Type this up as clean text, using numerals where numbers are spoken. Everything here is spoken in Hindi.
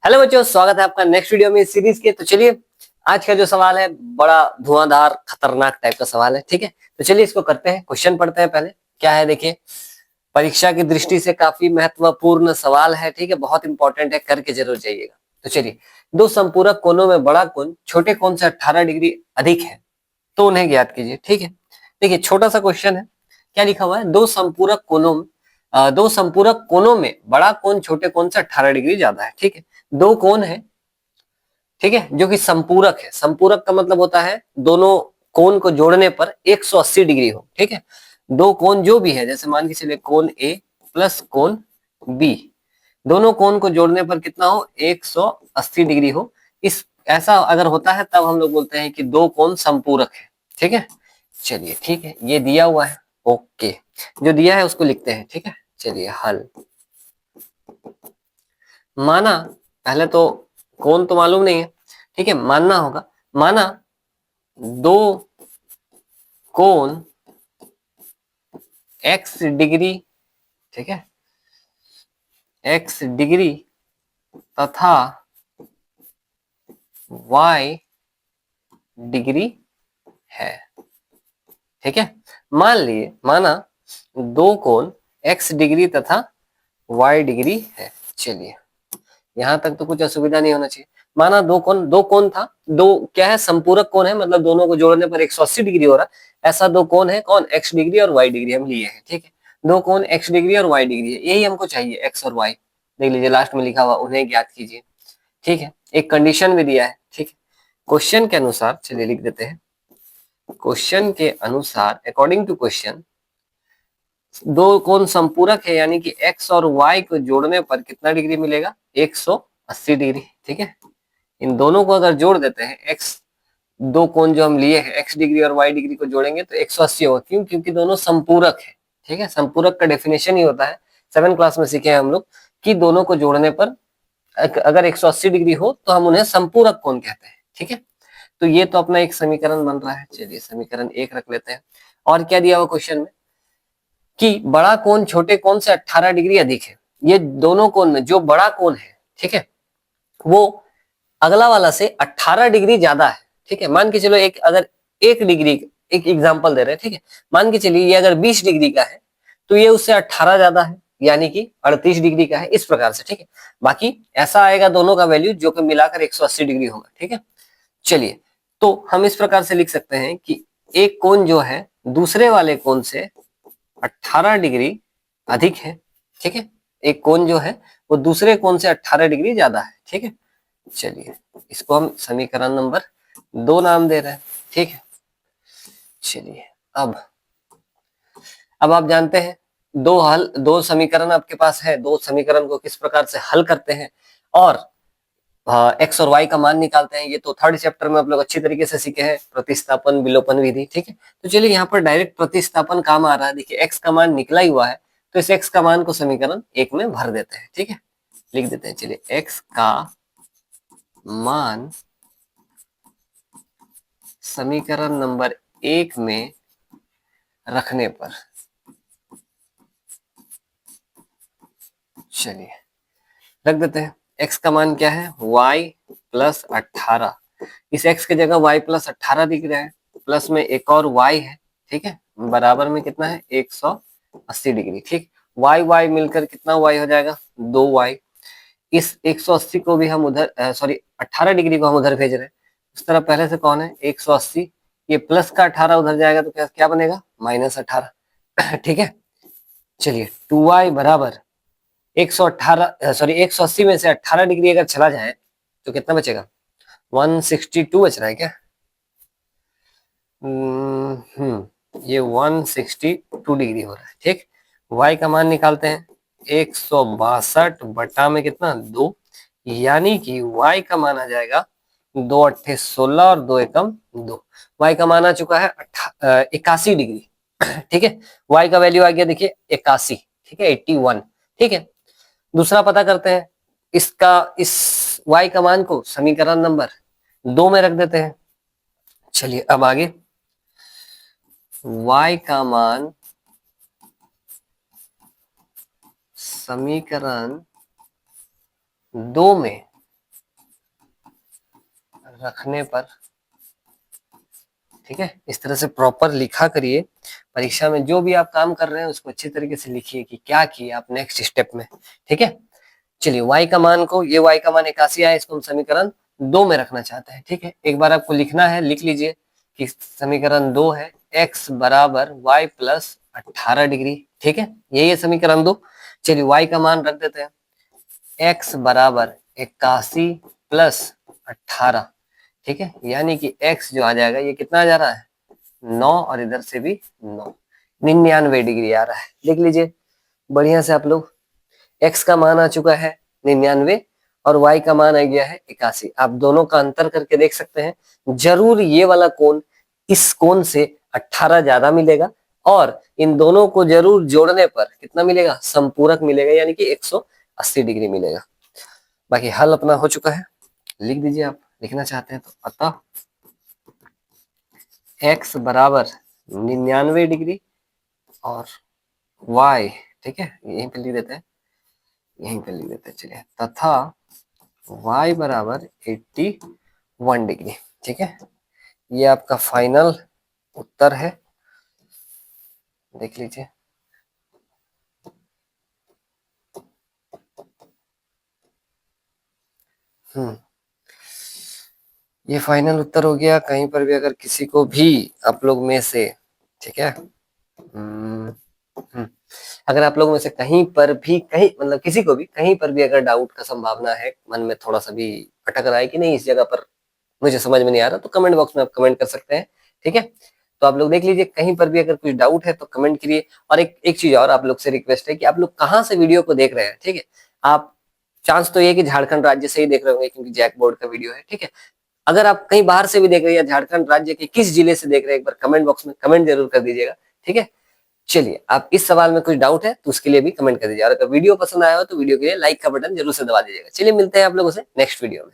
हेलो बच्चों, स्वागत है आपका नेक्स्ट वीडियो में इस सीरीज के। तो चलिए, आज का जो सवाल है बड़ा धुआंधार खतरनाक टाइप का सवाल है। ठीक है, तो चलिए इसको करते हैं। क्वेश्चन पढ़ते हैं पहले। क्या है देखिए, परीक्षा की दृष्टि से काफी महत्वपूर्ण सवाल है। ठीक है, बहुत इंपॉर्टेंट है, करके जरूर जाइएगा। तो चलिए, दो संपूरक कोणों में बड़ा कोण छोटे कोण से 18 डिग्री अधिक है, तो उन्हें ज्ञात कीजिए। ठीक है, देखिए छोटा सा क्वेश्चन है। क्या लिखा हुआ है? दो संपूरक कोणों में बड़ा कोण छोटे कोण से 18 डिग्री ज्यादा है। ठीक है, दो कोण है, ठीक है, जो कि संपूरक है। संपूरक का मतलब होता है दोनों कोण को जोड़ने पर 180 डिग्री हो। ठीक है, दो कोण जो भी है, जैसे मान के चलिए कोण ए प्लस कोण बी, दोनों कोण को जोड़ने पर कितना हो? 180 डिग्री हो। इस ऐसा अगर होता है तब हम लोग बोलते हैं कि दो कोण संपूरक है। ठीक है, चलिए ठीक है, ये दिया हुआ है। ओके, जो दिया है उसको लिखते हैं। ठीक है, चलिए हल। माना, पहले तो कौन तो मालूम नहीं है, ठीक है, मानना होगा। माना दो कोण x डिग्री, ठीक है, x डिग्री तथा y डिग्री है। ठीक है, मान लिए, माना दो कोण x डिग्री तथा y डिग्री है। चलिए, यहां तक तो कुछ असुविधा नहीं होना चाहिए। माना दो कोण था, दो क्या है? संपूरक कोण है, मतलब दोनों को जोड़ने पर 180 डिग्री हो रहा है। ऐसा दो कोण है, कौन? x डिग्री और y डिग्री हम लिए हैं। ठीक है, दो कोण x डिग्री और y डिग्री है, यही हमको चाहिए, x और y। देख लीजिए लास्ट में लिखा हुआ, उन्हें ज्ञात कीजिए। ठीक है, एक कंडीशन भी दिया है। ठीक है, क्वेश्चन के अनुसार, चलिए लिख देते हैं। क्वेश्चन के अनुसार, अकॉर्डिंग टू क्वेश्चन, दो कोण संपूरक है, यानी कि x और y को जोड़ने पर कितना डिग्री मिलेगा? 180 डिग्री। ठीक है, इन दोनों को अगर जोड़ देते हैं, x, दो कोण जो हम लिए हैं x डिग्री और y डिग्री को जोड़ेंगे तो 180 होगा। क्यों? क्योंकि दोनों संपूरक है। ठीक है, संपूरक का डेफिनेशन ही होता है, 7 क्लास में सीखे हैं हम लोग, कि दोनों को जोड़ने पर अगर 180 डिग्री हो तो हम उन्हें संपूरक कोण कहते हैं। ठीक है, तो ये तो अपना एक समीकरण बन रहा है। चलिए समीकरण 1 रख लेते हैं। और क्या दिया हुआ क्वेश्चन में? कि बड़ा कोण छोटे कोण से 18 डिग्री अधिक है। ये दोनों कोण में जो बड़ा कोण है, ठीक है, वो अगला वाला से 18 डिग्री ज्यादा है। ठीक है, मान के चलो एक, अगर 1 डिग्री, एक एग्जांपल दे रहे हैं। ठीक है, मान के चलिए ये अगर 20 डिग्री का है तो ये उससे 18 ज्यादा है, यानी कि 38 डिग्री का है, इस प्रकार से। ठीक है, बाकी ऐसा आएगा दोनों का वैल्यू जो कि मिलाकर 180 डिग्री होगा। ठीक है, चलिए, तो हम इस प्रकार से लिख सकते हैं कि एक कोण जो है दूसरे वाले कोण से 18 डिग्री अधिक है। ठीक है, एक कोण जो है वो दूसरे कोण से 18 डिग्री ज्यादा है। ठीक है, चलिए इसको हम समीकरण नंबर 2 नाम दे रहे हैं। ठीक है, चलिए अब आप जानते हैं दो समीकरण आपके पास है, दो समीकरण को किस प्रकार से हल करते हैं और एक्स और वाई का मान निकालते हैं। ये तो थर्ड चैप्टर में आप लोग अच्छी तरीके से सीखे हैं, प्रतिस्थापन विलोपन विधि। ठीक है, तो चलिए यहाँ पर डायरेक्ट प्रतिस्थापन काम आ रहा है। देखिए एक्स का मान निकला ही हुआ है, तो इस एक्स का मान को समीकरण 1 में भर देते हैं। ठीक है, लिख देते हैं। चलिए, एक्स का मान समीकरण नंबर 1 में रखने पर, चलिए रख देते हैं। x का मान क्या है? y plus 18। इस x की जगह y प्लस 18 दिख रहा है, प्लस में एक और y है। ठीक है, बराबर में कितना है? 180 डिग्री। ठीक, y मिलकर कितना y हो जाएगा? 2y। इस 180 को भी हम उधर, सॉरी 18 डिग्री को हम उधर भेज रहे हैं। उस तरफ पहले से कौन है? 180, ये प्लस का 18 उधर जाएगा तो क्या क्या बनेगा? माइनस 18। ठीक है, चलिए 2y बराबर 118, सॉरी 180 में से 18 डिग्री अगर चला जाए तो कितना बचेगा? 162 बच रहा है क्या? ये 162 डिग्री हो रहा है। ठीक, y का मान निकालते हैं। 162 बटा में कितना? 2, यानी कि y का मान आ जाएगा 2 अट्ठे 16 और 2 एकम 2। y का मान आ चुका है 81 डिग्री। ठीक है, y का वैल्यू आ गया, देखिए 81। ठीक है, 81। ठीक है, दूसरा पता करते हैं। इस y का मान को समीकरण नंबर 2 में रख देते हैं। चलिए अब आगे, y का मान समीकरण 2 में रखने पर, ठीक है, इस तरह से प्रॉपर लिखा करिए। परीक्षा में जो भी आप काम कर रहे हैं उसको अच्छी तरीके से लिखिए कि क्या किए आप नेक्स्ट स्टेप में, ठीक है। चलिए y का मान को, ये y का मान 81 आया, इसको हम समीकरण 2 में रखना चाहते हैं, ठीक है। एक बार आपको लिखना है, लिख लीजिए कि समीकरण 2 है x बराबर y प्लस 18 डिग्री, ठीक है, यही है समीकरण 2। चलिए y का मान रख देते हैं, x बराबर 81 प्लस 18, ठीक है, यानी कि x जो आ जाएगा, ये कितना आ जा रहा है 9, और इधर से भी 9, 99 डिग्री आ रहा है। देख लीजिए बढ़िया से आप लोग, x का मान आ चुका है 99 और y का मान आ गया है 81। आप दोनों का अंतर करके देख सकते हैं, जरूर ये वाला कोण इस कोण से 18 ज्यादा मिलेगा, और इन दोनों को जरूर जोड़ने पर कितना मिलेगा, संपूरक मिलेगा, यानी कि 180 डिग्री मिलेगा। बाकी हल अपना हो चुका है, लिख दीजिए आप लिखना चाहते हैं तो। अतः x बराबर 99 डिग्री और y, ठीक है, यहीं पे लिख देते हैं, यहीं पे लिख देते हैं, चलिए, तथा y बराबर 81 डिग्री, ठीक है। ये आपका फाइनल उत्तर है, देख लीजिए। ये फाइनल उत्तर हो गया। कहीं पर भी अगर किसी को भी आप लोग में से, ठीक है, अगर आप लोगों में से कहीं पर भी, कहीं मतलब किसी को भी कहीं पर भी अगर डाउट का संभावना है, मन में थोड़ा सा भी अटक रहा है कि नहीं इस जगह पर मुझे समझ में नहीं आ रहा, तो कमेंट बॉक्स में आप कमेंट कर सकते हैं, ठीक है। तो आप लोग देख लीजिए, कहीं पर भी अगर कुछ डाउट है तो कमेंट करिए। और एक चीज और आप लोग से रिक्वेस्ट है कि आप लोग कहाँ से वीडियो को देख रहे हैं, ठीक है। आप, चांस तो ये कि झारखंड राज्य से ही देख रहे होंगे क्योंकि जैक बोर्ड का वीडियो है, ठीक है। अगर आप कहीं बाहर से भी देख रहे हैं, झारखंड राज्य के किस जिले से देख रहे हैं, एक बार कमेंट बॉक्स में कमेंट जरूर कर दीजिएगा, ठीक है। चलिए, आप इस सवाल में कुछ डाउट है तो उसके लिए भी कमेंट कर दीजिए, और अगर वीडियो पसंद आया हो तो वीडियो के लिए लाइक का बटन जरूर से दबा दीजिएगा। चलिए, मिलते हैं आप लोगों से नेक्स्ट वीडियो में।